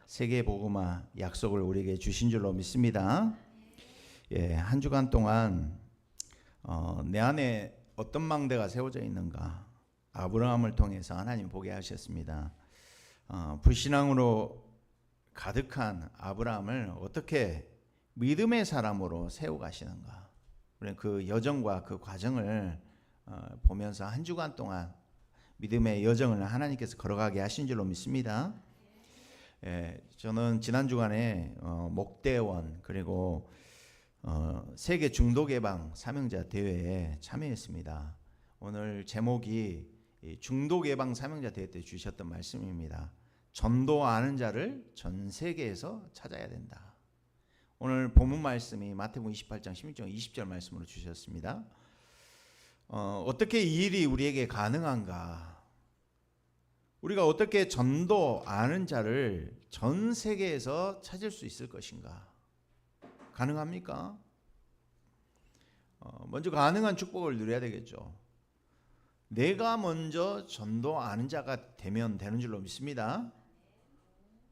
세계 복음화 약속을 우리에게 주신 줄로 믿습니다. 한 주간 동안 내 안에 어떤 망대가 세워져 있는가 아브라함을 통해서 하나님 보게 하셨습니다. 불신앙으로 가득한 아브라함을 어떻게 믿음의 사람으로 세워가시는가, 그 여정과 그 과정을 보면서 한 주간 동안 믿음의 여정을 하나님께서 걸어가게 하신 줄로 믿습니다. 저는 지난 주간에 목대원 그리고 세계 중독 예방 사명자 대회에 참여했습니다. 오늘 제목이 중독 예방 사명자 대회 때 주셨던 말씀입니다. 전도하는 자를 전 세계에서 찾아야 된다. 오늘 본문 말씀이 마태복음 28장 16절 20절 말씀으로 주셨습니다. 어떻게 이 일이 우리에게 가능한가? 우리가 어떻게 전도하는 자를 전 세계에서 찾을 수 있을 것인가? 가능합니까? 먼저 가능한 축복을 누려야 되겠죠. 내가 먼저 전도하는 자가 되면 되는 줄로 믿습니다.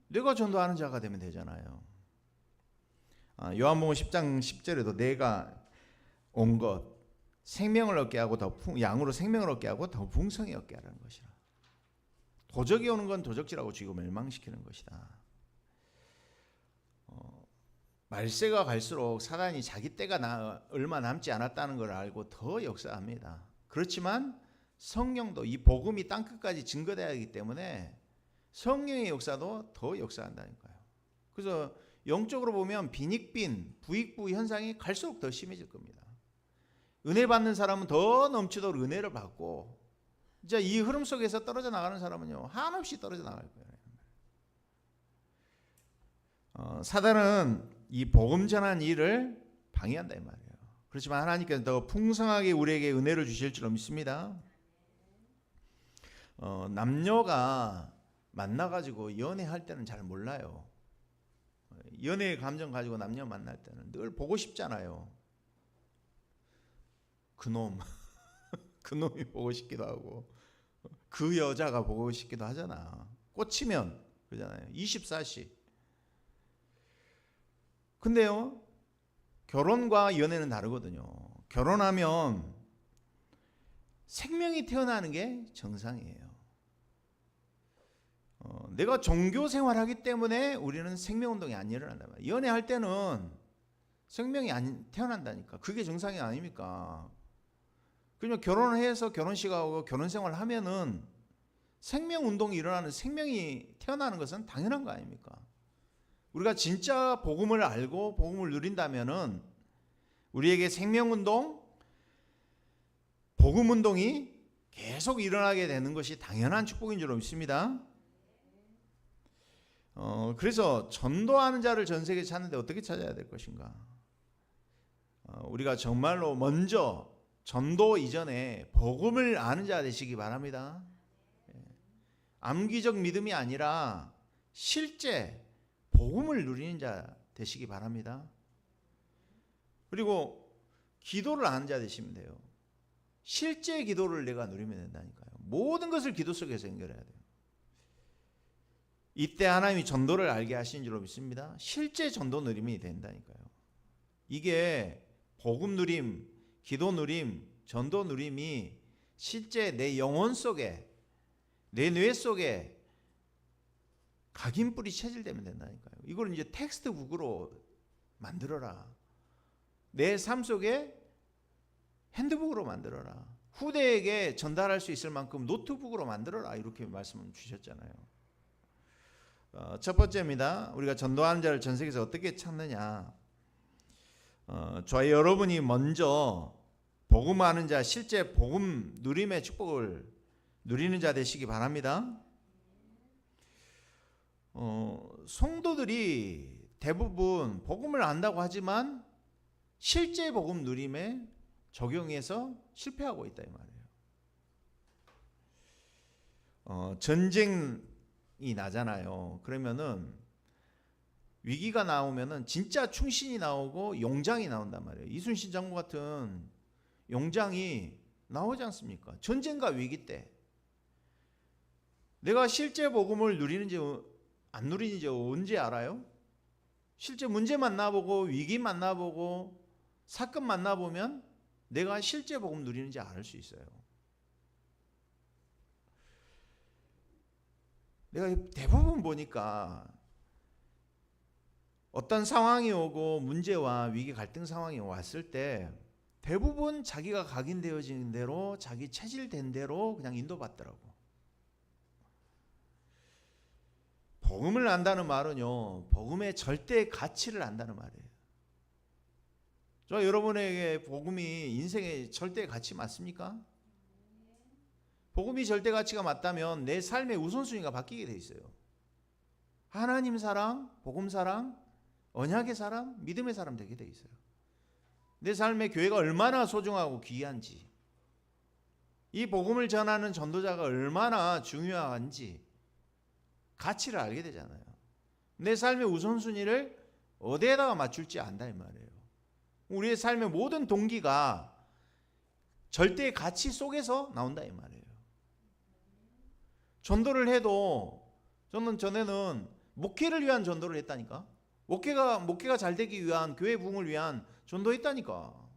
내가 전도하는 자가 되면 되잖아요. 요한복음 10장 10절에도 내가 온 것 생명을 얻게 하고 양으로 생명을 얻게 하고 더 풍성히 얻게 하라는 것이라. 도적이 오는 건 도적질하고 죽이고 멸망시키는 것이다. 말세가 갈수록 사단이 자기 때가 얼마 남지 않았다는 걸 알고 더 역사합니다. 그렇지만 성령도 이 복음이 땅끝까지 증거되어야 하기 때문에 성령의 역사도 더 역사한다니까요. 그래서 영적으로 보면 빈익빈, 부익부 현상이 갈수록 더 심해질 겁니다. 은혜 받는 사람은 더 넘치도록 은혜를 받고, 이제 이 흐름 속에서 떨어져 나가는 사람은요 한없이 떨어져 나갈 거예요. 사단은 이 복음 전한 일을 방해한다 이 말이에요. 그렇지만 하나님께서 더 풍성하게 우리에게 은혜를 주실 줄로 믿습니다. 남녀가 만나가지고 연애할 때는 잘 몰라요. 연애의 감정 가지고 남녀 만날 때는 늘 보고 싶잖아요. 그놈 그놈이 보고 싶기도 하고 그 여자가 보고 싶기도 하잖아. 꽂히면 그러잖아요. 24시. 근데요 결혼과 연애는 다르거든요. 결혼하면 생명이 태어나는 게 정상이에요. 내가 종교 생활하기 때문에 우리는 생명운동이 안 일어난단 말이에요. 연애할 때는 생명이 안 태어난다니까. 그게 정상이 아닙니까? 그냥 결혼을 해서 결혼식하고 결혼생활을 하면은 생명운동이 일어나는, 생명이 태어나는 것은 당연한 거 아닙니까? 우리가 진짜 복음을 알고 복음을 누린다면은 우리에게 생명운동, 복음운동이 계속 일어나게 되는 것이 당연한 축복인 줄 믿습니다. 그래서 전도하는 자를 전 세계에 찾는데 어떻게 찾아야 될 것인가? 우리가 정말로 먼저 전도 이전에 복음을 아는 자 되시기 바랍니다. 암기적 믿음이 아니라 실제 복음을 누리는 자 되시기 바랍니다. 그리고 기도를 아는 자 되시면 돼요. 실제 기도를 내가 누리면 된다니까요. 모든 것을 기도 속에서 연결해야 돼요. 이때 하나님이 전도를 알게 하신 줄로 믿습니다. 실제 전도 누림이 된다니까요. 이게 복음 누림, 기도 누림, 전도 누림이 실제 내 영혼 속에, 내 뇌 속에 각인뿌리 체질되면 된다니까요. 이걸 이제 텍스트북으로 만들어라. 내 삶 속에 핸드북으로 만들어라. 후대에게 전달할 수 있을 만큼 노트북으로 만들어라. 이렇게 말씀을 주셨잖아요. 첫 번째입니다. 우리가 전도하는 자를 전 세계에서 어떻게 찾느냐. 저희 여러분이 먼저 복음하는 자, 실제 복음 누림의 축복을 누리는 자 되시기 바랍니다. 성도들이 대부분 복음을 안다고 하지만 실제 복음 누림에 적용해서 실패하고 있다 이 말이에요. 전쟁이 나잖아요. 그러면은 위기가 나오면은 진짜 충신이 나오고 용장이 나온단 말이에요. 이순신 장군 같은 용장이 나오지 않습니까? 전쟁과 위기 때 내가 실제 복음을 누리는지 안 누리는지 언제 알아요? 실제 문제 만나보고 위기 만나보고 사건 만나보면 내가 실제 복음 누리는지 알 수 있어요. 내가 대부분 보니까 어떤 상황이 오고 문제와 위기 갈등 상황이 왔을 때 대부분 자기가 각인되어진 대로 자기 체질된 대로 그냥 인도받더라고. 복음을 안다는 말은요, 복음의 절대 가치를 안다는 말이에요. 저 여러분에게 복음이 인생의 절대 가치 맞습니까? 복음이 절대 가치가 맞다면 내 삶의 우선순위가 바뀌게 돼 있어요. 하나님 사랑, 복음 사랑, 언약의 사람, 믿음의 사람 되게 돼 있어요. 내 삶의 교회가 얼마나 소중하고 귀한지, 이 복음을 전하는 전도자가 얼마나 중요한지 가치를 알게 되잖아요. 내 삶의 우선순위를 어디에다가 맞출지 안다 이 말이에요. 우리의 삶의 모든 동기가 절대의 가치 속에서 나온다 이 말이에요. 전도를 해도 저는 전에는 목회를 위한 전도를 했다니까. 목회가 잘 되기 위한, 교회 부흥을 위한 전도했다니까.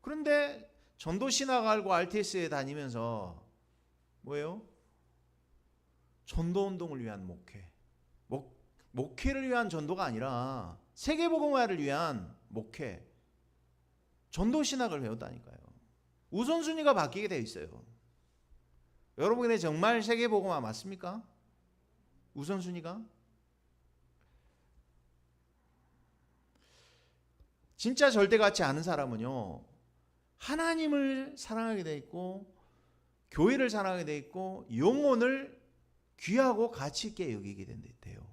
그런데 전도 신학 알고 RTS에 다니면서 뭐예요? 전도 운동을 위한 목회. 목회를 위한 전도가 아니라 세계복음화를 위한 목회. 전도 신학을 배웠다니까요. 우선순위가 바뀌게 되어 있어요. 여러분의 정말 세계복음화 맞습니까? 우선순위가? 진짜 절대가치 않은 사람은요, 하나님을 사랑하게 돼 있고 교회를 사랑하게 돼 있고 영혼을 귀하고 가치 있게 여기게 돼요.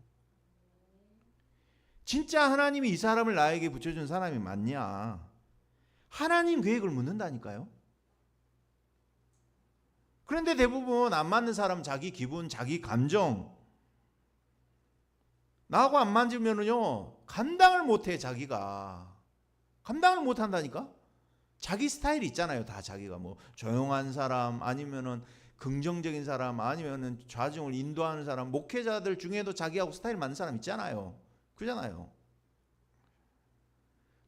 진짜 하나님이 이 사람을 나에게 붙여준 사람이 맞냐? 하나님 계획을 묻는다니까요. 그런데 대부분 안 맞는 사람 자기 기분, 자기 감정 나하고 안 맞으면은요 감당을 못해. 자기가 감당을 못한다니까. 자기 스타일이 있잖아요. 다 자기가 뭐 조용한 사람 아니면은 긍정적인 사람 아니면은 좌중을 인도하는 사람, 목회자들 중에도 자기하고 스타일 맞는 사람 있잖아요. 그러잖아요.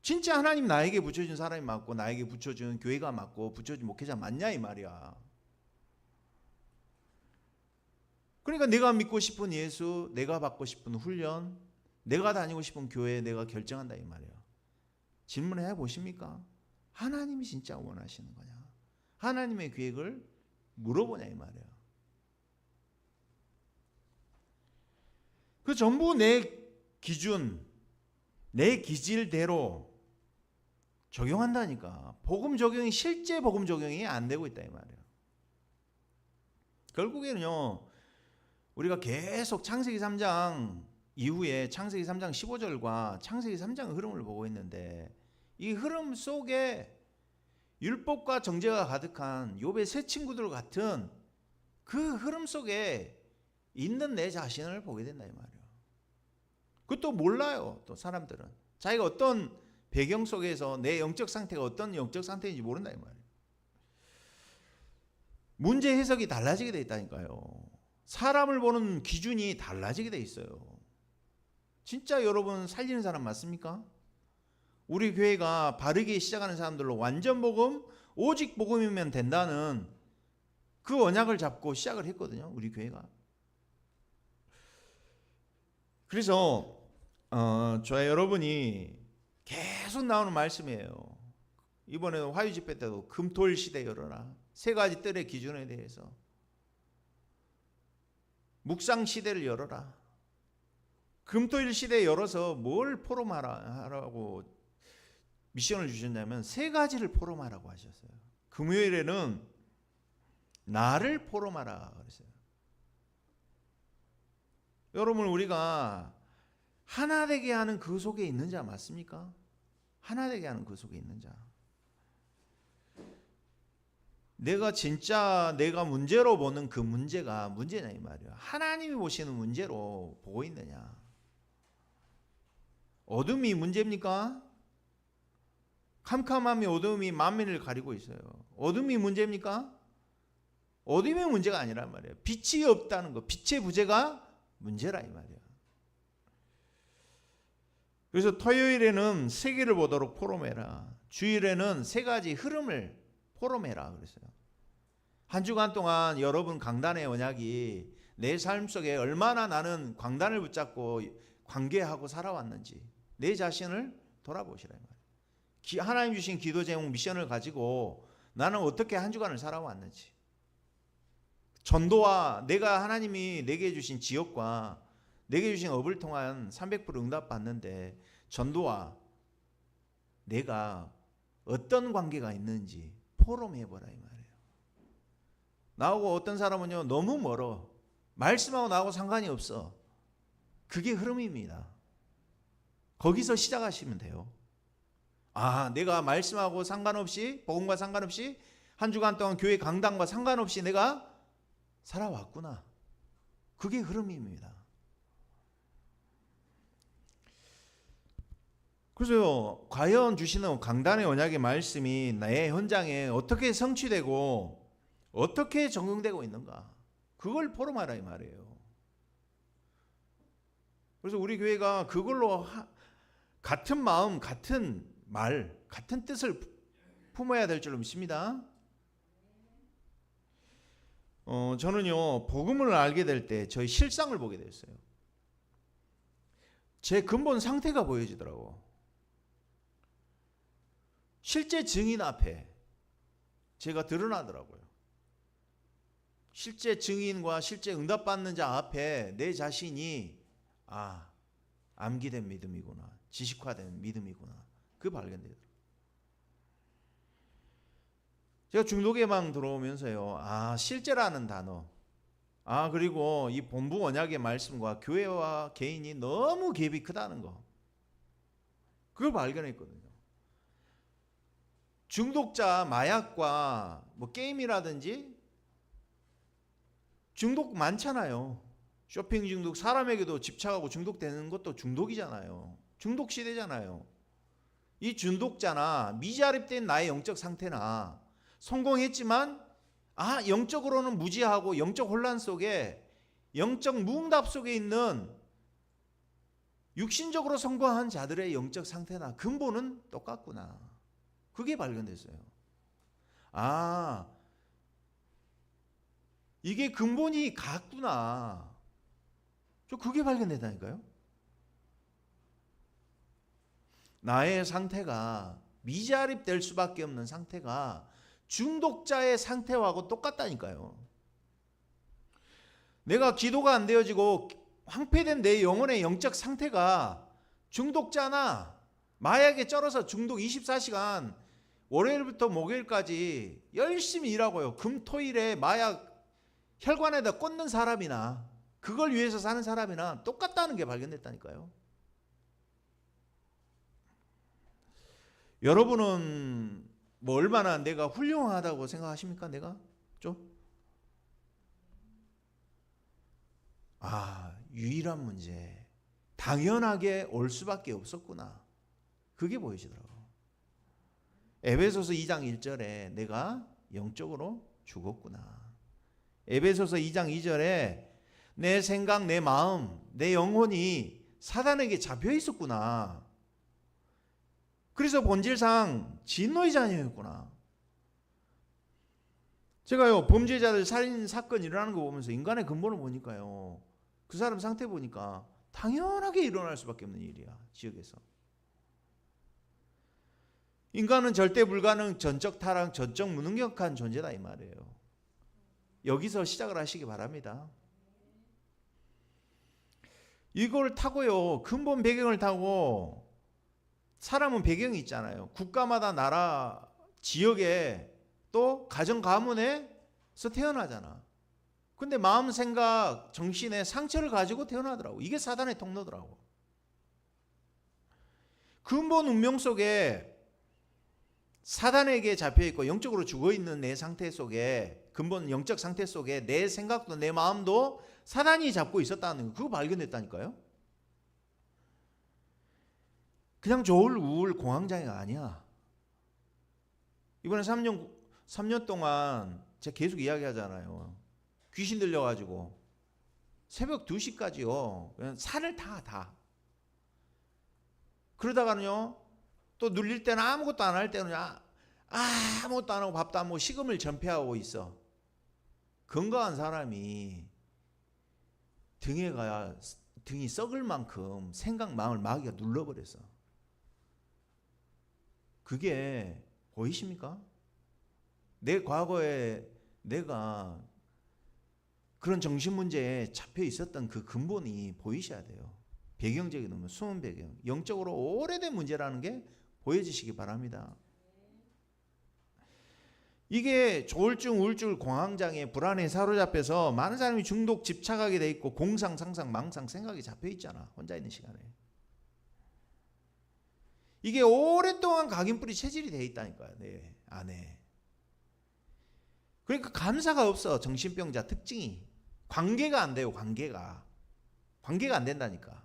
진짜 하나님 나에게 붙여준 사람이 맞고 나에게 붙여준 교회가 맞고 붙여준 목회자 맞냐 이 말이야. 그러니까 내가 믿고 싶은 예수, 내가 받고 싶은 훈련, 내가 다니고 싶은 교회 내가 결정한다 이 말이야. 질문해 보십니까? 하나님이 진짜 원하시는 거냐? 하나님의 계획을 물어보냐 이 말이야. 그 전부 내 기준, 내 기질대로 적용한다니까. 복음 적용이 실제 복음 적용이 안 되고 있다 이 말이야. 결국에는요, 우리가 계속 창세기 3장 이후에 창세기 3장 15절과 창세기 3장 흐름을 보고 있는데 이 흐름 속에 율법과 정죄가 가득한 욥의 세 친구들 같은 그 흐름 속에 있는 내 자신을 보게 된다 이 말이에요. 그것도 몰라요. 또 사람들은 자기가 어떤 배경 속에서 내 영적 상태가 어떤 영적 상태인지 모른다 이 말이에요. 문제 해석이 달라지게 돼 있다니까요. 사람을 보는 기준이 달라지게 돼 있어요. 진짜 여러분 살리는 사람 맞습니까? 우리 교회가 바르게 시작하는 사람들로 완전 복음, 오직 복음이면 된다는 그 언약을 잡고 시작을 했거든요. 우리 교회가. 그래서 저와 여러분이 계속 나오는 말씀이에요. 이번에 화요 집회 때도 금토일 시대 열어라. 세 가지 뜰의 기준에 대해서. 묵상 시대를 열어라. 금토일 시대 열어서 뭘 포럼하라고 미션을 주셨냐면 세 가지를 포럼하라고 하셨어요. 금요일에는 나를 포럼하라 그랬어요. 여러분 우리가 하나 되게 하는 그 속에 있는 자 맞습니까? 하나 되게 하는 그 속에 있는 자. 내가 진짜 내가 문제로 보는 그 문제가 문제냐 이 말이야. 하나님이 보시는 문제로 보고 있느냐. 어둠이 문제입니까? 캄캄함이 어둠이 만민을 가리고 있어요. 어둠이 문제입니까? 어둠이 문제가 아니란 말이에요. 빛이 없다는 거. 빛의 부재가 문제라 이 말이야. 그래서 토요일에는 세계를 보도록 포럼해라. 주일에는 세 가지 흐름을 포럼해라 그랬어요. 한 주간 동안 여러분 강단의 언약이 내 삶 속에 얼마나 나는 강단을 붙잡고 관계하고 살아왔는지 내 자신을 돌아보시라 이 말이에요. 하나님 주신 기도 제목 미션을 가지고 나는 어떻게 한 주간을 살아왔는지, 전도와 내가 하나님이 내게 주신 지역과 내게 주신 업을 통한 300% 응답받는데 전도와 내가 어떤 관계가 있는지 포럼해보라 이 말이에요. 나하고 어떤 사람은요 너무 멀어, 말씀하고 나하고 상관이 없어. 그게 흐름입니다. 거기서 시작하시면 돼요. 아, 내가 말씀하고 상관없이, 복음과 상관없이 한 주간 동안 교회 강단과 상관없이 내가 살아왔구나. 그게 흐름입니다. 그래서 과연 주시는 강단의 언약의 말씀이 내 현장에 어떻게 성취되고 어떻게 적용되고 있는가, 그걸 포럼하라 이 말이에요. 그래서 우리 교회가 그걸로 같은 마음, 같은 말, 같은 뜻을 품어야 될 줄로 믿습니다. 저는요 복음을 알게 될 때 저희 실상을 보게 됐어요. 제 근본 상태가 보여지더라고. 실제 증인 앞에 제가 드러나더라고요. 실제 증인과 실제 응답받는 자 앞에 내 자신이 암기된 믿음이구나, 지식화된 믿음이구나, 그 발견되더라고요. 제가 중도개방 들어오면서요, 실제라는 단어, 그리고 이 본부 언약의 말씀과 교회와 개인이 너무 갭이 크다는 거, 그걸 발견했거든요. 중독자, 마약과 뭐 게임이라든지 중독 많잖아요. 쇼핑 중독, 사람에게도 집착하고 중독되는 것도 중독이잖아요. 중독 시대잖아요. 이 중독자나 미자립된 나의 영적 상태나 성공했지만 영적으로는 무지하고 영적 혼란 속에, 영적 무응답 속에 있는 육신적으로 성공한 자들의 영적 상태나 근본은 똑같구나. 그게 발견됐어요. 이게 근본이 같구나. 저 그게 발견됐다니까요. 나의 상태가 미자립될 수밖에 없는 상태가 중독자의 상태하고 똑같다니까요. 내가 기도가 안 되어지고 황폐된 내 영혼의 영적 상태가 중독자나 마약에 쩔어서 중독 24시간 월요일부터 목요일까지 열심히 일하고요, 금토일에 마약 혈관에다 꽂는 사람이나 그걸 위해서 사는 사람이나 똑같다는 게 발견됐다니까요. 여러분은 뭐 얼마나 내가 훌륭하다고 생각하십니까? 내가 좀? 유일한 문제, 당연하게 올 수밖에 없었구나. 그게 보이시더라고요. 에베소서 2장 1절에 내가 영적으로 죽었구나. 에베소서 2장 2절에 내 생각, 내 마음, 내 영혼이 사단에게 잡혀 있었구나. 그래서 본질상 진노의 자녀였구나. 제가요 범죄자들 살인 사건 일어나는 거 보면서 인간의 근본을 보니까요, 그 사람 상태 보니까 당연하게 일어날 수밖에 없는 일이야. 지역에서 인간은 절대 불가능, 전적 타락, 전적 무능력한 존재다 이 말이에요. 여기서 시작을 하시기 바랍니다. 이걸 타고요, 근본 배경을 타고, 사람은 배경이 있잖아요. 국가마다 나라, 지역에 또 가정 가문에서 태어나잖아. 근데 마음, 생각, 정신에 상처를 가지고 태어나더라고. 이게 사단의 통로더라고. 근본 운명 속에 사단에게 잡혀있고 영적으로 죽어있는 내 상태 속에, 근본 영적 상태 속에 내 생각도 내 마음도 사단이 잡고 있었다는 거, 그거 발견됐다니까요. 그냥 좋을 우울 공황장애가 아니야. 이번에 3년 동안 제가 계속 이야기하잖아요. 귀신 들려가지고 새벽 2시까지요. 그냥 산을 다. 그러다가는요. 또 눌릴 때는 아무것도 안 할 때는 아무것도 안 하고 밥도 안 먹고 식음을 전폐하고 있어. 건강한 사람이 등이 썩을 만큼 생각, 마음을 마귀가 눌러버렸어. 그게 보이십니까? 내 과거에 내가 그런 정신문제에 잡혀 있었던 그 근본이 보이셔야 돼요. 배경적인 의미, 숨은 배경, 영적으로 오래된 문제라는 게 보여지시기 바랍니다. 이게 조울증, 우울증, 공황장애, 불안에 사로잡혀서 많은 사람이 중독, 집착하게 돼 있고 공상, 상상, 망상, 생각이 잡혀 있잖아. 혼자 있는 시간에. 이게 오랫동안 각인뿌리 체질이 돼 있다니까요. 내 안에. 그러니까 감사가 없어. 정신병자 특징이. 관계가 안 돼요. 관계가 안 된다니까.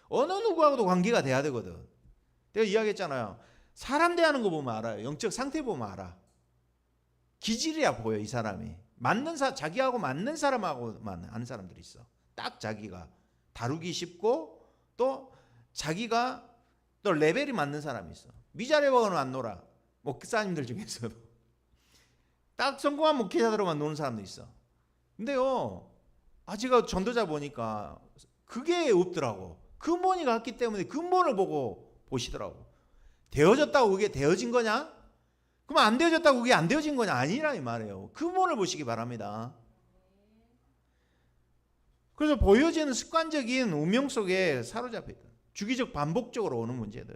어느 누구하고도 관계가 돼야 되거든. 내가 이야기했잖아요. 사람 대하는 거 보면 알아요. 영적 상태 보면 알아. 기질이야 보여. 이 사람이 자기하고 맞는 사람하고만 아는 사람들이 있어. 딱 자기가 다루기 쉽고 또 자기가 또 레벨이 맞는 사람이 있어. 미자레하고는 안 놀아. 목사님들 중에서도 딱 성공한 목회자들로만 노는 사람도 있어. 근데요, 제가 전도자 보니까 그게 없더라고. 근본이 같기 때문에 근본을 보고 보시더라고. 되어졌다고 그게 되어진 거냐? 그럼 안 되어졌다고 그게 안 되어진 거냐? 아니라 이 말이에요. 근본을 보시기 바랍니다. 그래서 보여지는 습관적인 운명 속에 사로잡혀 있다. 주기적 반복적으로 오는 문제들.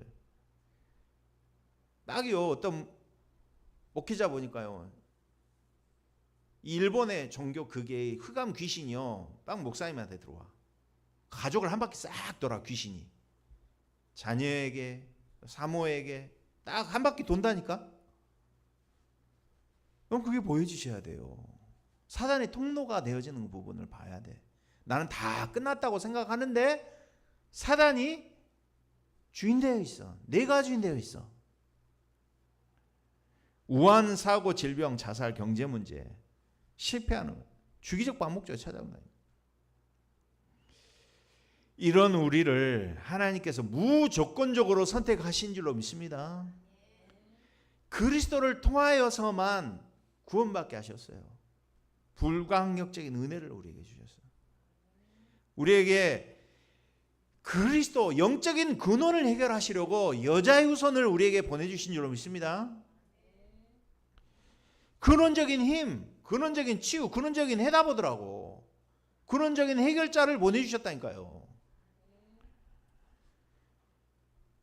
딱이요. 어떤 목회자 보니까요. 일본의 종교 그게 흑암 귀신이요. 딱 목사님한테 들어와. 가족을 한 바퀴 싹 돌아 귀신이. 자녀에게, 사모에게 딱 한 바퀴 돈다니까. 그럼 그게 보여주셔야 돼요. 사단의 통로가 되어지는 부분을 봐야 돼. 나는 다 끝났다고 생각하는데 사단이 주인되어 있어. 내가 주인되어 있어. 우한, 사고, 질병, 자살, 경제 문제 실패하는 거예요. 주기적 반복적으로 찾아온다. 이런 우리를 하나님께서 무조건적으로 선택하신 줄로 믿습니다. 그리스도를 통하여서만 구원받게 하셨어요. 불가항력적인 은혜를 우리에게 주셨어요. 우리에게 그리스도 영적인 근원을 해결하시려고 여자의 후손을 우리에게 보내주신 줄로 믿습니다. 근원적인 힘, 근원적인 치유, 근원적인 해답오더라고. 근원적인 해결자를 보내주셨다니까요.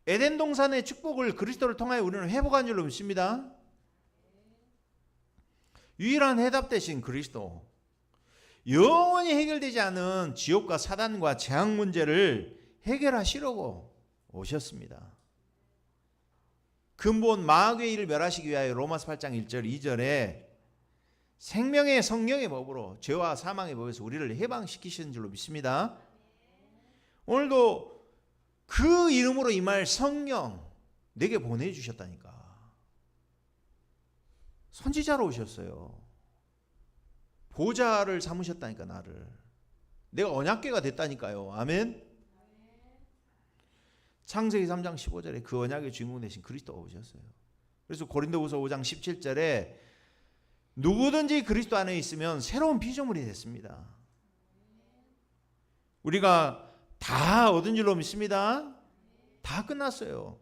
에덴 동산의 축복을 그리스도를 통하여 우리는 회복한 줄로 믿습니다. 유일한 해답 대신 그리스도. 영원히 해결되지 않은 지옥과 사단과 재앙 문제를 해결하시려고 오셨습니다. 근본 마귀의 일을 멸하시기 위하여 로마서 8장 1절 2절에 생명의 성령의 법으로 죄와 사망의 법에서 우리를 해방시키시는 줄로 믿습니다. 오늘도 그 이름으로 임할 성령 내게 보내주셨다니까. 선지자로 오셨어요. 보좌를 삼으셨다니까. 나를. 내가 언약궤가 됐다니까요. 아멘. 창세기 3장 15절에 그 언약의 주인공 되신 그리스도가 오셨어요. 그래서 고린도후서 5장 17절에 누구든지 그리스도 안에 있으면 새로운 피조물이 됐습니다. 우리가 다 얻은 줄로 믿습니다. 다 끝났어요.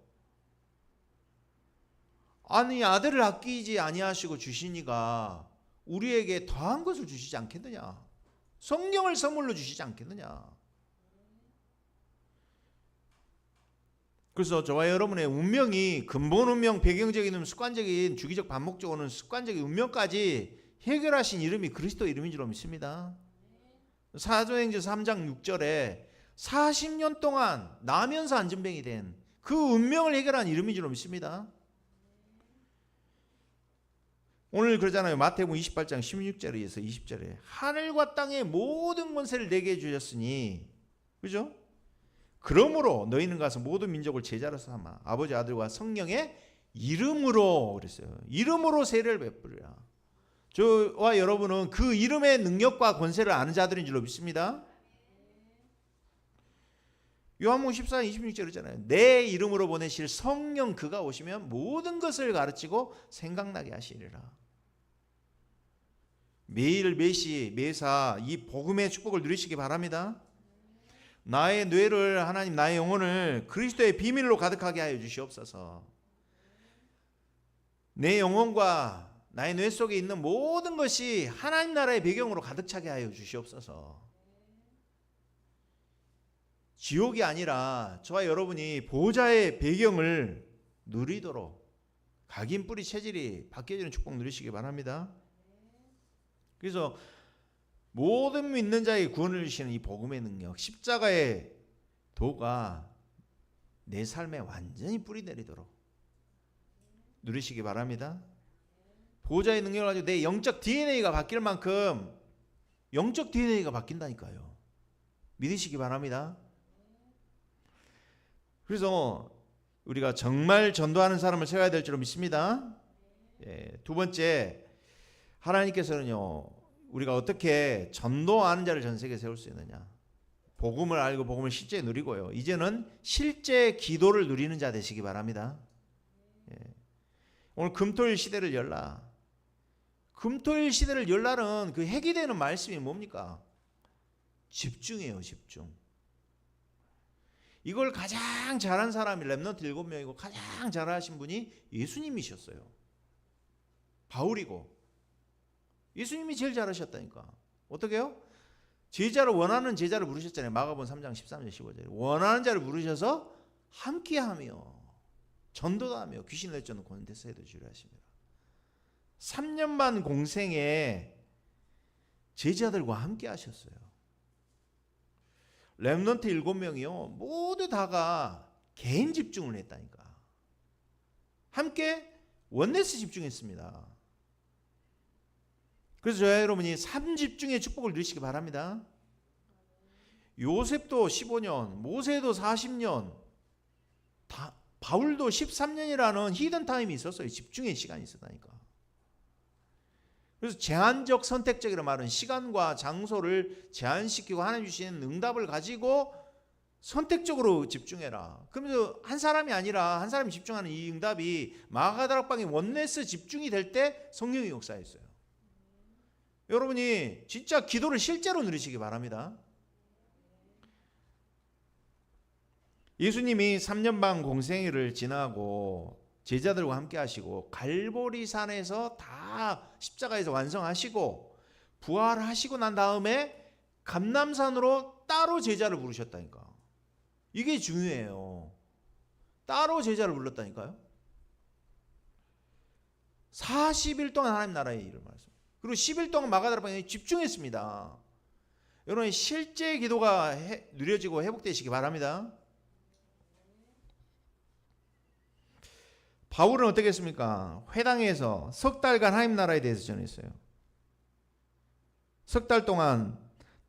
아니 아들을 아끼지 아니하시고 주시니가 우리에게 더한 것을 주시지 않겠느냐. 성령을 선물로 주시지 않겠느냐. 그래서 저와 여러분의 운명이 근본 운명, 배경적인 습관적인 주기적 반복적으로 오는 습관적인 운명까지 해결하신 이름이 그리스도 이름인 줄로 믿습니다. 사도행전 3장 6절에 40년 동안 나면서 안전병이 된 그 운명을 해결한 이름인 줄로 믿습니다. 오늘 그러잖아요. 마태복음 28장 16절에서 20절에 하늘과 땅의 모든 권세를 내게 주셨으니, 그죠? 그러므로 너희는 가서 모든 민족을 제자로 삼아 아버지, 아들과 성령의 이름으로, 그랬어요. 이름으로 세례를 베풀으라. 저와 여러분은 그 이름의 능력과 권세를 아는 자들인 줄로 믿습니다. 요한복음 14장 26절 그러잖아요. 내 이름으로 보내실 성령 그가 오시면 모든 것을 가르치고 생각나게 하시리라. 매일 매시 매사 이 복음의 축복을 누리시기 바랍니다. 나의 뇌를 하나님, 나의 영혼을 그리스도의 비밀로 가득하게 하여 주시옵소서. 내 영혼과 나의 뇌 속에 있는 모든 것이 하나님 나라의 배경으로 가득 차게 하여 주시옵소서. 지옥이 아니라 저와 여러분이 보호자의 배경을 누리도록 각인 뿌리 체질이 바뀌어지는 축복 누리시기 바랍니다. 그래서 모든 믿는 자에게 구원을 주시는 이 복음의 능력, 십자가의 도가 내 삶에 완전히 뿌리 내리도록 누리시기 바랍니다. 보호자의 능력을 가지고 내 영적 DNA가 바뀔 만큼 영적 DNA가 바뀐다니까요. 믿으시기 바랍니다. 그래서 우리가 정말 전도하는 사람을 세워야 될 줄 믿습니다. 두 번째, 하나님께서는요, 우리가 어떻게 전도하는 자를 전 세계에 세울 수 있느냐. 복음을 알고 복음을 실제 누리고요. 이제는 실제 기도를 누리는 자 되시기 바랍니다. 오늘 금토일 시대를 열라. 금토일 시대를 열라는 그 핵이 되는 말씀이 뭡니까? 집중이에요, 집중. 이걸 가장 잘한 사람이 렘넌트 7명이고 가장 잘하신 분이 예수님이셨어요. 바울이고. 예수님이 제일 잘하셨다니까. 어떻게 해요? 제자를 원하는 제자를 부르셨잖아요. 마가복음 3장 13절 15절. 원하는 자를 부르셔서 함께하며 전도도 하며 귀신을 내쫓는 권세도 주려 하십니다. 3년 반 공생에 제자들과 함께 하셨어요. 렘넌트 7명이요. 모두 다가 개인 집중을 했다니까. 함께 원네스 집중했습니다. 그래서 저와 여러분이 3집중의 축복을 누리시기 바랍니다. 요셉도 15년, 모세도 40년, 바울도 13년이라는 히든 타임이 있었어요. 집중의 시간이 있었다니까. 그래서 제한적 선택적이라는 말은 시간과 장소를 제한시키고 하나님 주시는 응답을 가지고 선택적으로 집중해라. 그러면서 한 사람이 아니라 한 사람이 집중하는 이 응답이 마가다락방의 원네스 집중이 될 때 성령이 역사했어요. 여러분이 진짜 기도를 실제로 누리시기 바랍니다. 예수님이 3년 반 공생애를 지나고 제자들과 함께 하시고 갈보리산에서 다 십자가에서 완성하시고 부활하시고 난 다음에 감람산으로 따로 제자를 부르셨다니까. 이게 중요해요. 따로 제자를 불렀다니까요. 40일 동안 하나님 나라의 일을 말씀. 그리고 10일 동안 마가다락방에 집중했습니다. 여러분 실제 기도가 누려지고 회복되시기 바랍니다. 바울은 어떻게 했습니까? 회당에서 석 달간 하나님 나라에 대해서 전했어요. 석 달 동안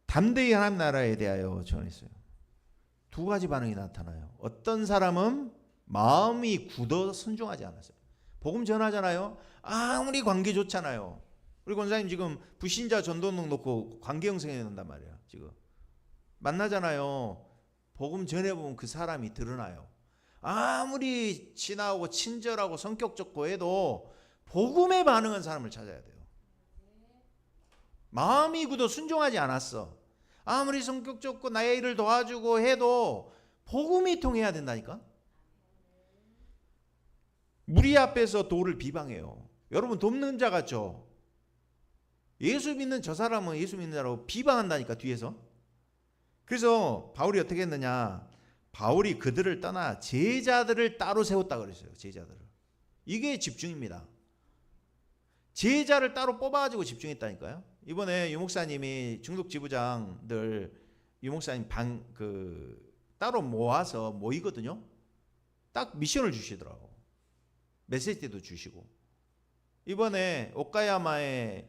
담대히 하나님 나라에 대하여 전했어요. 두 가지 반응이 나타나요. 어떤 사람은 마음이 굳어 순종하지 않았어요. 복음 전하잖아요. 아무리 관계 좋잖아요. 우리 권사님 지금 불신자 전도능 놓고 관계 형성해 놓는단 말이에요. 지금 만나잖아요. 복음 전해보면 그 사람이 드러나요. 아무리 친하고 친절하고 성격 좋고 해도 복음에 반응한 사람을 찾아야 돼요. 마음이 굳어 순종하지 않았어. 아무리 성격 좋고 나의 일을 도와주고 해도 복음이 통해야 된다니까. 무리 앞에서 도를 비방해요. 여러분 돕는 자 같죠? 예수 믿는 저 사람은 예수 믿는 자라고 비방한다니까 뒤에서. 그래서 바울이 어떻게 했느냐? 바울이 그들을 떠나 제자들을 따로 세웠다 그랬어요. 제자들을. 이게 집중입니다. 제자를 따로 뽑아가지고 집중했다니까요. 이번에 유목사님이 중독 지부장들 유목사님 따로 모아서 모이거든요. 딱 미션을 주시더라고. 메시지 때도 주시고. 이번에 오카야마에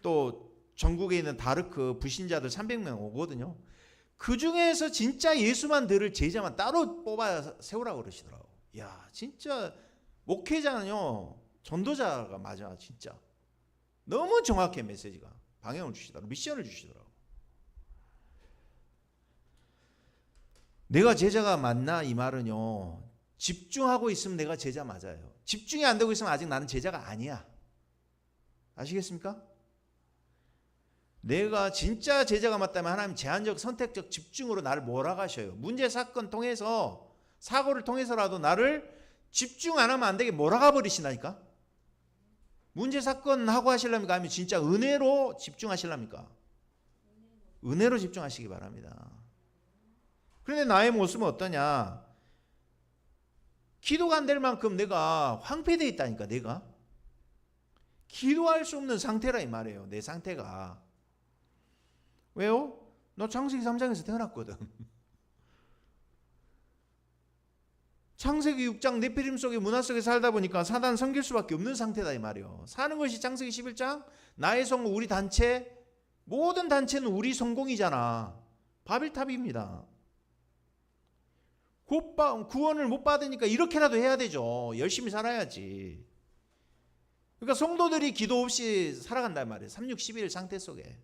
또 전국에 있는 다르크 불신자들 300명 오거든요. 그 중에서 진짜 예수만 들을 제자만 따로 뽑아 세우라고 그러시더라고. 야, 진짜 목회자는요, 전도자가 맞아, 진짜. 너무 정확해, 메시지가. 방향을 주시더라고. 미션을 주시더라고. 내가 제자가 맞나 이 말은요, 집중하고 있으면 내가 제자 맞아요. 집중이 안 되고 있으면 아직 나는 제자가 아니야. 아시겠습니까? 내가 진짜 제자가 맞다면 하나님 제한적 선택적 집중으로 나를 몰아가셔요. 문제 사건 통해서, 사고를 통해서라도 나를 집중 안 하면 안 되게 몰아가 버리신다니까. 문제 사건 하고 하시려니까 아니면 진짜 은혜로 집중하시려니까? 은혜로 집중하시기 바랍니다. 그런데 나의 모습은 어떠냐? 기도가 안 될 만큼 내가 황폐되어 있다니까. 내가 기도할 수 없는 상태라 이 말이에요. 내 상태가. 왜요? 너 창세기 3장에서 태어났거든. 창세기 6장 네피림 속의 문화 속에 살다 보니까 사단 섬길 수밖에 없는 상태다 이 말이에요. 사는 것이 창세기 11장 나의 성공, 우리 단체, 모든 단체는 우리 성공이잖아. 바벨탑입니다. 구원을 못 받으니까 이렇게라도 해야 되죠. 열심히 살아야지. 그러니까 성도들이 기도 없이 살아간단 말이에요. 3611 상태 속에.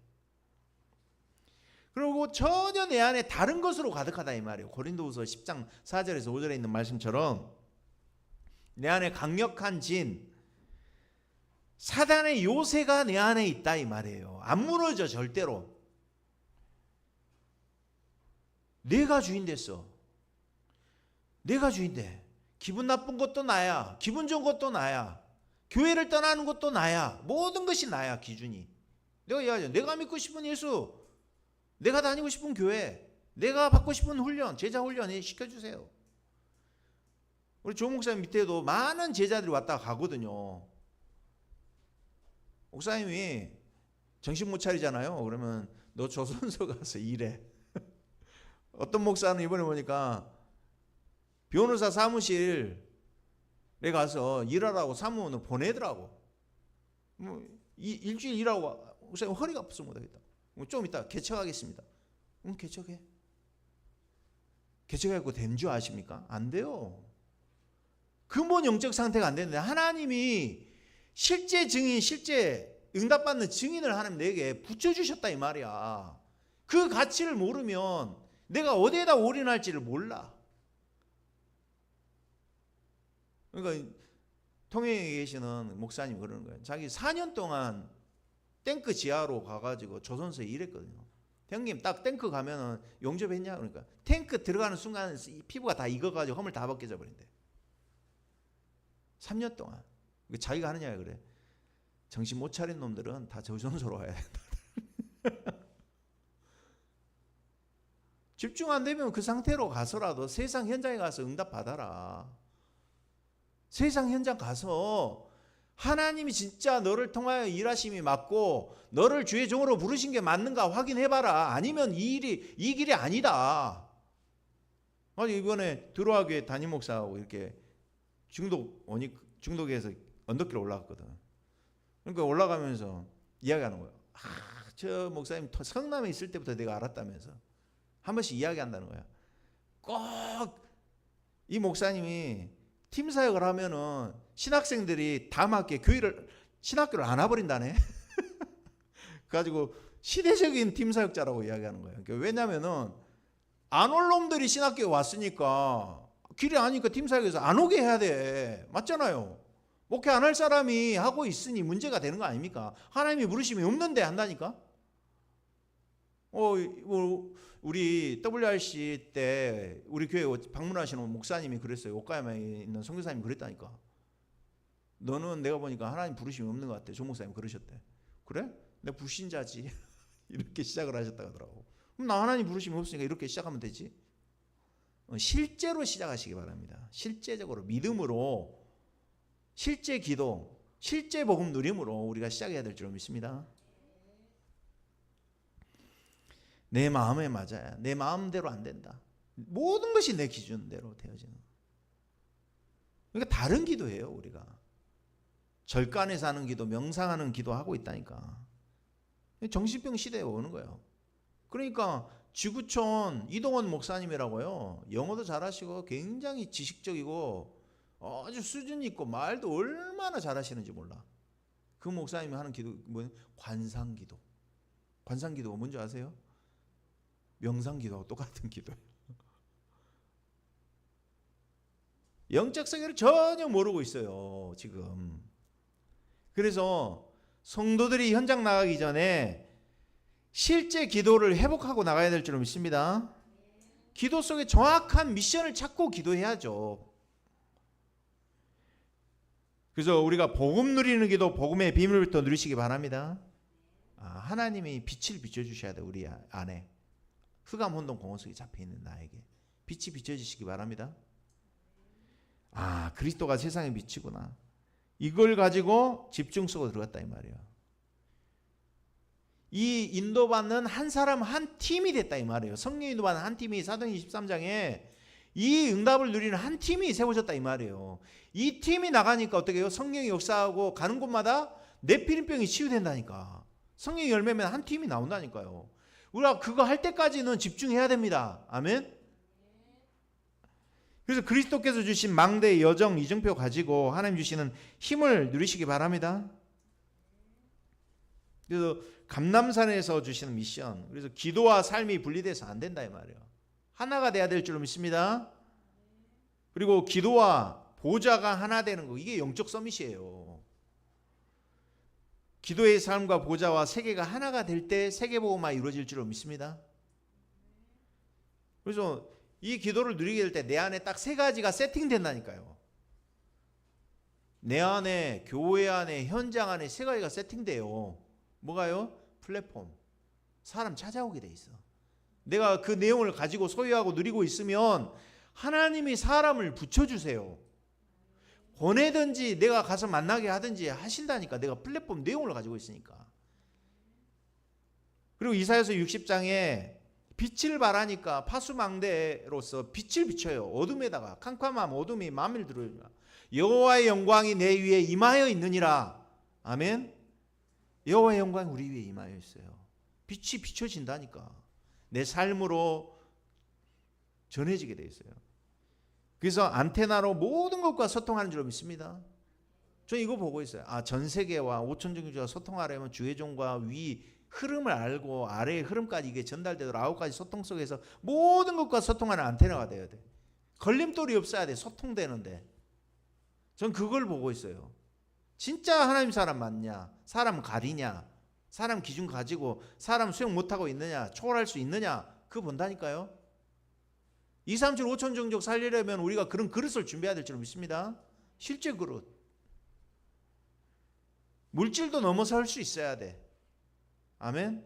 그리고 전혀 내 안에 다른 것으로 가득하다 이 말이에요. 고린도후서 10장 4절에서 5절에 있는 말씀처럼 내 안에 강력한 진, 사단의 요새가 내 안에 있다 이 말이에요. 안 무너져 절대로. 내가 주인 됐어. 내가 주인돼. 기분 나쁜 것도 나야. 기분 좋은 것도 나야. 교회를 떠나는 것도 나야. 모든 것이 나야. 기준이. 내가 이야기하죠. 내가 믿고 싶은 예수, 내가 다니고 싶은 교회, 내가 받고 싶은 훈련, 제자 훈련 시켜주세요. 우리 조 목사님 밑에도 많은 제자들이 왔다 가거든요. 목사님이 정신 못 차리잖아요. 그러면 너 조선소 가서 일해. 어떤 목사는 이번에 보니까 변호사 사무실에 가서 일하라고 사무원을 보내더라고. 뭐 일주일 일하고 목사님 허리가 아파서 못하겠다. 좀 이따 개척하겠습니다. 개척해. 개척하고 된 줄 아십니까? 안 돼요. 근본 영적 상태가 안 되는데 하나님이 실제 증인, 실제 응답받는 증인을 하나님 내게 붙여주셨다 이 말이야. 그 가치를 모르면 내가 어디에다 올인할지를 몰라. 그러니까 통영에 계시는 목사님 그러는 거예요. 자기 4년 동안 탱크 지하로 가가지고 조선소에 일했거든요. 형님 딱 탱크 가면은 용접했냐? 그러니까 탱크 들어가는 순간 피부가 다 익어가지고 허물 다 벗겨져 버린대. 3년 동안. 자기가 하느냐 그래. 정신 못 차린 놈들은 다 조선소로 와야 된다. 집중 안 되면 그 상태로 가서라도 세상 현장에 가서 응답 받아라. 세상 현장 가서 하나님이 진짜 너를 통하여 일하심이 맞고 너를 주의 종으로 부르신 게 맞는가 확인해봐라. 아니면 이 길이 아니다. 아니 이번에 드로아 교회 담임 목사하고 이렇게 중독에서 언덕길 올라갔거든. 그러니까 올라가면서 이야기하는 거야. 저 목사님 성남에 있을 때부터 내가 알았다면서 한 번씩 이야기한다는 거야. 꼭 이 목사님이 팀 사역을 하면은 신학생들이 다 맞게 신학교를 안 와버린다네. 그래가지고 시대적인 팀 사역자라고 이야기하는 거예요. 왜냐면은 안 올 놈들이 신학교에 왔으니까 길이 아니니까 팀 사역에서 안 오게 해야 돼. 맞잖아요. 목회 안 할 사람이 하고 있으니 문제가 되는 거 아닙니까? 하나님이 부르심이 없는데 한다니까. 우리 WRC 때 우리 교회 방문하시는 목사님이 그랬어요. 오카야마에 있는 선교사님이 그랬다니까. 너는 내가 보니까 하나님 부르심이 없는 것 같아. 조 목사님 그러셨대. 그래? 내가 불신자지. 이렇게 시작을 하셨다고 하더라고. 그럼 나 하나님 부르심이 없으니까 이렇게 시작하면 되지. 실제로 시작하시기 바랍니다. 실제적으로 믿음으로, 실제 기도, 실제 복음 누림으로 우리가 시작해야 될 줄 믿습니다. 내 마음에 맞아야. 내 마음대로 안 된다. 모든 것이 내 기준대로 되어지는. 그러니까 다른 기도예요. 우리가 절간에서 하는 기도, 명상하는 기도하고 있다니까. 정신병 시대에 오는 거예요. 그러니까 지구촌 이동원 목사님이라고요. 영어도 잘하시고 굉장히 지식적이고 아주 수준 있고 말도 얼마나 잘하시는지 몰라. 그 목사님이 하는 기도 뭐냐? 관상기도. 관상기도가 뭔지 아세요? 명상기도하고 똑같은 기도예요. 영적 세계를 전혀 모르고 있어요, 지금. 그래서 성도들이 현장 나가기 전에 실제 기도를 회복하고 나가야 될 줄 믿습니다. 기도 속에 정확한 미션을 찾고 기도해야죠. 그래서 우리가 복음 누리는 기도, 복음의 비밀부터 누리시기 바랍니다. 하나님이 빛을 비춰주셔야 돼. 우리 안에 흑암 혼돈 공허 속에 잡혀있는 나에게 빛이 비춰지시기 바랍니다. 그리스도가 세상의 빛이구나. 이걸 가지고 집중 속으로 들어갔다 이 말이에요. 이 인도받는 한 사람 한 팀이 됐다 이 말이에요. 성령 인도받는 한 팀이 사도행전 23장에 이 응답을 누리는 한 팀이 세워졌다 이 말이에요. 이 팀이 나가니까 어떻게 해요? 성령이 역사하고 가는 곳마다 네피림병이 치유된다니까. 성령의 열매면 한 팀이 나온다니까요. 우리가 그거 할 때까지는 집중해야 됩니다. 아멘. 그래서 그리스도께서 주신 망대, 여정, 이정표 가지고 하나님 주시는 힘을 누리시기 바랍니다. 그래서 감람산에서 주시는 미션, 그래서 기도와 삶이 분리돼서 안 된다 이 말이에요. 하나가 돼야 될 줄 믿습니다. 그리고 기도와 보좌가 하나 되는 거, 이게 영적 서밋이에요. 기도의 삶과 보좌와 세계가 하나가 될 때 세계복음화 이루어질 줄 믿습니다. 그래서 이 기도를 누리게 될 때 내 안에 딱 세 가지가 세팅된다니까요. 내 안에, 교회 안에, 현장 안에 세 가지가 세팅돼요. 뭐가요? 플랫폼. 사람 찾아오게 돼 있어. 내가 그 내용을 가지고 소유하고 누리고 있으면 하나님이 사람을 붙여주세요. 보내든지 내가 가서 만나게 하든지 하신다니까. 내가 플랫폼 내용을 가지고 있으니까. 그리고 이사야서 60장에 빛을 발하니까 파수망대로서 빛을 비춰요. 어둠에다가 캄캄함 어둠이 마음을 들어요. 여호와의 영광이 내 위에 임하여 있느니라. 아멘. 여호와의 영광이 우리 위에 임하여 있어요. 빛이 비춰진다니까. 내 삶으로 전해지게 돼 있어요. 그래서 안테나로 모든 것과 소통하는 줄 믿습니다. 저는 이거 보고 있어요. 전 세계와 5천 종교가 소통하려면 주의 종과 위 흐름을 알고 아래의 흐름까지 이게 전달되도록 9가지 소통 속에서 모든 것과 소통하는 안테나가 돼야 돼. 걸림돌이 없어야 돼. 소통되는데. 전 그걸 보고 있어요. 진짜 하나님 사람 맞냐? 사람 가리냐? 사람 기준 가지고 사람 수용 못하고 있느냐? 초월할 수 있느냐? 그거 본다니까요. 2, 3, 7, 5천 종족 살리려면 우리가 그런 그릇을 준비해야 될 줄 믿습니다. 실제 그릇. 물질도 넘어설 수 있어야 돼. 아멘.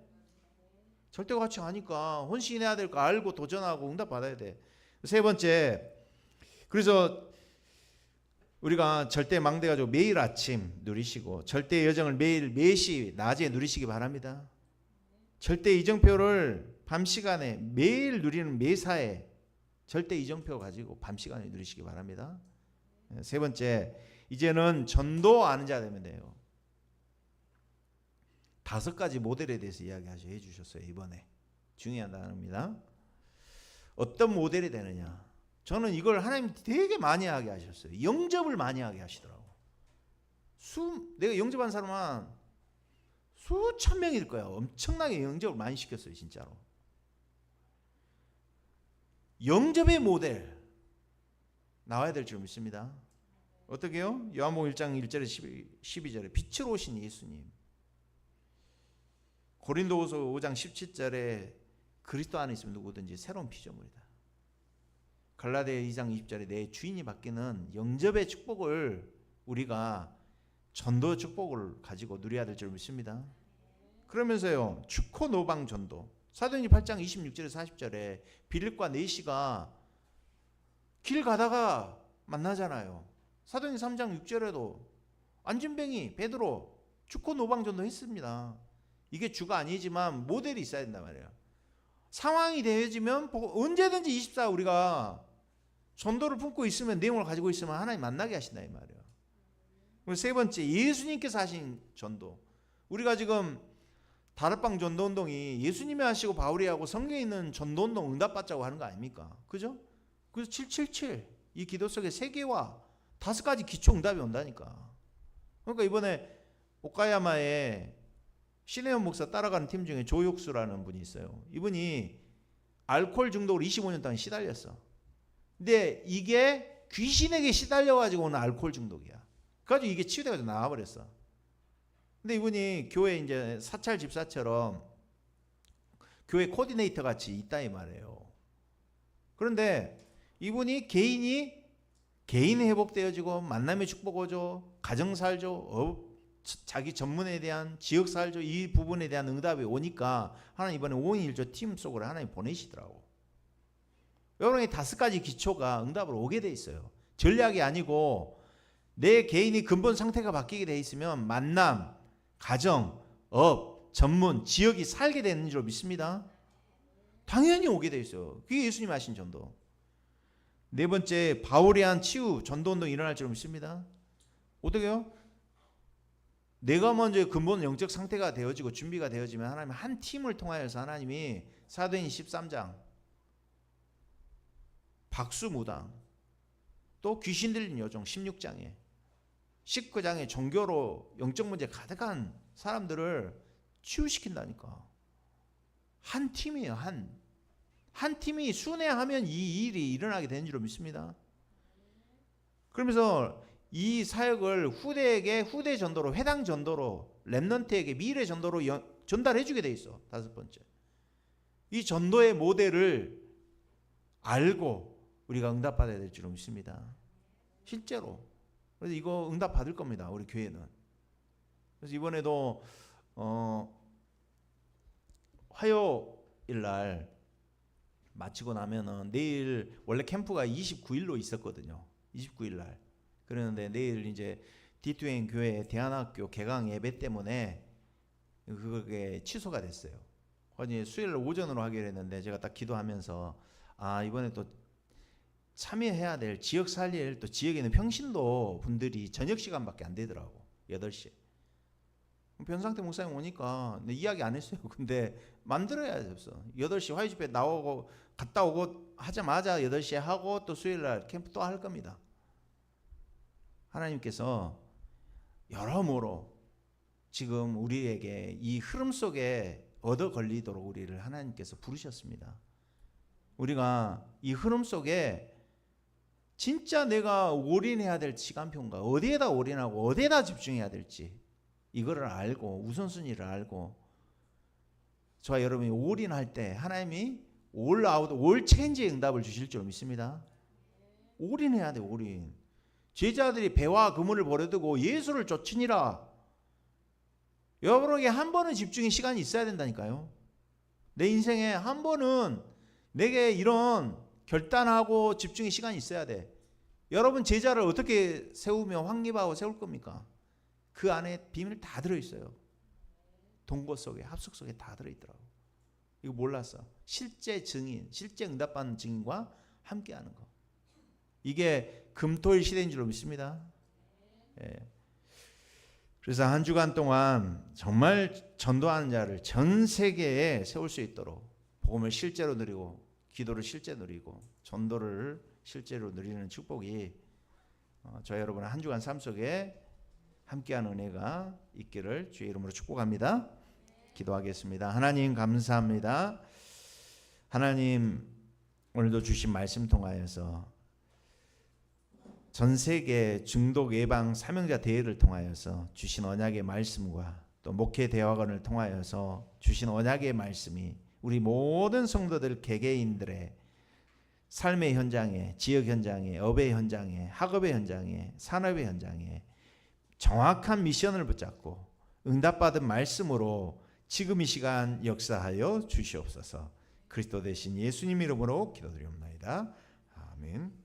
절대 같이 하니까 헌신해야 될 거 알고 도전하고 응답 받아야 돼. 세 번째, 그래서 우리가 절대 망대 가지고 매일 아침 누리시고 절대 여정을 매일 4시 낮에 누리시기 바랍니다. 절대 이정표를 밤 시간에 매일 누리는 매사에 절대 이정표 가지고 밤 시간에 누리시기 바랍니다. 세 번째, 이제는 전도 아는 자 되면 돼요. 5가지 모델에 대해서 이야기해 주셨어요. 이번에 중요한 단어입니다. 어떤 모델이 되느냐. 저는 이걸 하나님 되게 많이 하게 하셨어요. 영접을 많이 하게 하시더라고. 내가 영접한 사람은 수천 명일 거야. 엄청나게 영접을 많이 시켰어요. 진짜로. 영접의 모델 나와야 될 줄 믿습니다. 어떻게요? 요한복음 1장 1절에 12절에 빛으로 오신 예수님. 고린도후서 5장 17절에 그리스도 안에 있으면 누구든지 새로운 피조물이다. 갈라디아 2장 20절에 내 주인이 바뀌는 영접의 축복을 우리가 전도 축복을 가지고 누려야 될 줄 믿습니다. 그러면서요, 축호 노방 전도. 사도행전 8장 26절에서 40절에 빌립과 네시가 길 가다가 만나잖아요. 사도행전 3장 6절에도 안진뱅이 베드로 축호 노방 전도 했습니다. 이게 주가 아니지만 모델이 있어야 된단 말이에요. 상황이 되어지면 언제든지 24 우리가 전도를 품고 있으면, 내용을 가지고 있으면 하나님 만나게 하신다 이 말이에요. 그리고 세 번째, 예수님께서 하신 전도. 우리가 지금 다락방 전도운동이 예수님이 하시고 바울이 하고 성경에 있는 전도운동 응답받자고 하는 거 아닙니까? 그죠? 그래서 777 이 기도 속에 3개와 5가지 기초 응답이 온다니까. 그러니까 이번에 오카야마에 신혜원 목사 따라가는 팀 중에 조육수라는 분이 있어요. 이분이 알코올 중독으로 25년 동안 시달렸어. 근데 이게 귀신에게 시달려가지고 오는 알코올 중독이야. 그래가지고 이게 치유돼가지고 나와버렸어. 근데 이분이 교회 이제 사찰 집사처럼 교회 코디네이터 같이 있다 이 말이에요. 그런데 이분이 개인이 회복되어지고 만남의 축복 오죠. 가정 살죠. 자기 전문에 대한 지역 살죠. 이 부분에 대한 응답이 오니까 하나님 이번에 5인 1조 팀 속으로 하나님 보내시더라고. 여러분의 5가지 기초가 응답으로 오게 돼 있어요. 전략이 아니고 내 개인이 근본 상태가 바뀌게 돼 있으면 만남, 가정, 업, 전문, 지역이 살게 되는 줄 믿습니다. 당연히 오게 돼 있어요. 그게 예수님 하신 전도. 네 번째, 바울이 한 치유 전도운동 일어날 줄 믿습니다. 어떻게요? 내가 먼저 근본 영적 상태가 되어지고 준비가 되어지면 하나님 한 팀을 통하여서 하나님이 사도행전 13장 박수무당, 또 귀신 들린 여종 16장에 19장에 종교로 영적 문제 가득한 사람들을 치유시킨다니까. 한 팀이에요. 한 팀이 순회하면 이 일이 일어나게 되는 줄 믿습니다. 그러면서 이 사역을 후대에게 후대 전도로, 회당 전도로, 렘넌트에게 미래 전도로 전달해 주게 돼 있어. 5번째, 이 전도의 모델을 알고 우리가 응답받아야 될 줄 믿습니다. 실제로. 그래서 이거 응답 받을 겁니다. 우리 교회는. 그래서 이번에도 화요일 날 마치고 나면은 내일 원래 캠프가 29일로 있었거든요. 29일 날. 그러는데 내일 이제 디투엔 교회 대안학교 개강 예배 때문에 그게 취소가 됐어요. 어제 수요일 오전으로 하기로 했는데 제가 딱 기도하면서 이번에 또 참여해야 될 지역 살릴 또 지역에 있는 평신도 분들이 저녁 시간밖에 안 되더라고. 8시에. 변상태 목사님 오니까 이야기 안 했어요. 근데 만들어야 됐어. 8시 화요 집회 나오고 갔다 오고 하자마자 8시에 하고 또 수요일 날 캠프 또 할 겁니다. 하나님께서 여러모로 지금 우리에게 이 흐름 속에 얻어 걸리도록 우리를 하나님께서 부르셨습니다. 우리가 이 흐름 속에 진짜 내가 올인해야 될 시간표인가, 어디에다 올인하고 어디에다 집중해야 될지 이거를 알고 우선순위를 알고 저와 여러분이 올인할 때 하나님이 올 아웃, 올 체인지의 응답을 주실 줄 믿습니다. 올인해야 돼. 올인. 제자들이 배와 그물을 버려두고 예수를 쫓으니라. 여러분에게 한 번은 집중의 시간이 있어야 된다니까요. 내 인생에 한 번은 내게 이런 결단하고 집중의 시간이 있어야 돼. 여러분 제자를 어떻게 세우며 확립하고 세울 겁니까? 그 안에 비밀 다 들어있어요. 동거 속에, 합숙 속에 다 들어있더라고. 이거 몰랐어. 실제 증인, 실제 응답받는 증인과 함께하는 거. 이게 금토일 시대인 줄 믿습니다. 예. 그래서 한 주간 동안 정말 전도하는 자를 전 세계에 세울 수 있도록 복음을 실제로 누리고 기도를 실제 누리고 전도를 실제로 누리는 축복이 저희 여러분의 한 주간 삶 속에 함께하는 은혜가 있기를 주의 이름으로 축복합니다. 기도하겠습니다. 하나님 감사합니다. 하나님 오늘도 주신 말씀 통하여서 전 세계 중독 예방 사명자 대회를 통하여서 주신 언약의 말씀과 또 목회 대화관을 통하여서 주신 언약의 말씀이 우리 모든 성도들 개개인들의 삶의 현장에, 지역 현장에, 업의 현장에, 학업의 현장에, 산업의 현장에 정확한 미션을 붙잡고 응답받은 말씀으로 지금 이 시간 역사하여 주시옵소서. 그리스도 대신 예수님 이름으로 기도드리옵나이다. 아멘.